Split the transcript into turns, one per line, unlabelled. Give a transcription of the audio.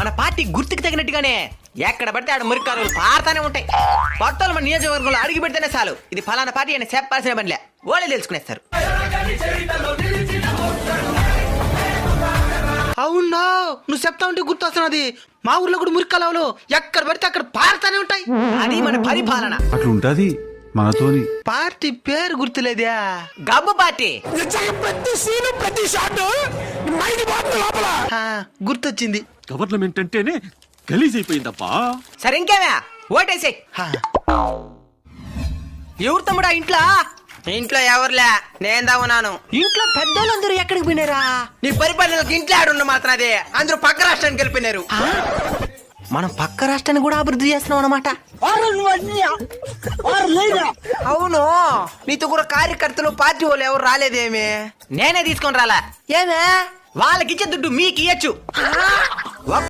మన పార్టీ గుర్తుకు తగినట్టుగానే ఎక్కడ పడితే ఆడ మురికాలు పారుతానే ఉంటాయి. కొత్తలు మన నియోజకవర్గంలో అడిగి పెడితేనే చాలు ఇది ఫలానా పార్టీ అని చెప్పాల్సిన పనిలే, వాళ్ళే తెలుసుకునేస్తారు.
అవునా, నువ్వు చెప్తా ఉంటే గుర్తొస్తున్నది. మా ఊర్లో కూడా మురికాలు ఎక్కడ పడితే అక్కడ పారుతానే ఉంటాయి.
అది మన పరిపాలన.
అట్లుంటది మనతోని.
పార్టీ పేరు గుర్తులేదా?
గబ్బు పార్టీ.
గుర్తొచ్చింది.
గవర్నమెంట్ అంటేనే గలీజ్ అయిపోయిందప్పా.
సరే ఇంకేమే ఓటేసే. ఎవరు తమ్ముడా ఇంట్లో? ఇంట్లో ఎవరులే, నేను ఉన్నాను. ఇంట్లో పెద్దోళ్ళందరూ ఎక్కడికి పోయినారా? నీ పరిపాలనకు ఇంట్లో ఆడున్న మాత్రం అదే, అందరూ పక్క రాష్ట్రానికి వెళ్ళిపోయినారు. మనం పక్క రాష్ట్రాన్ని కూడా అభివృద్ధి చేస్తున్నాం అన్నమాట. అవును, నీతో కూడా కార్యకర్తలు పార్టీ వాళ్ళు ఎవరు రాలేదేమి? నేనే తీసుకొని రాలా. ఏమే వాళ్ళకి ఇచ్చే దుడ్డు మీకు ఇయ్యచ్చు.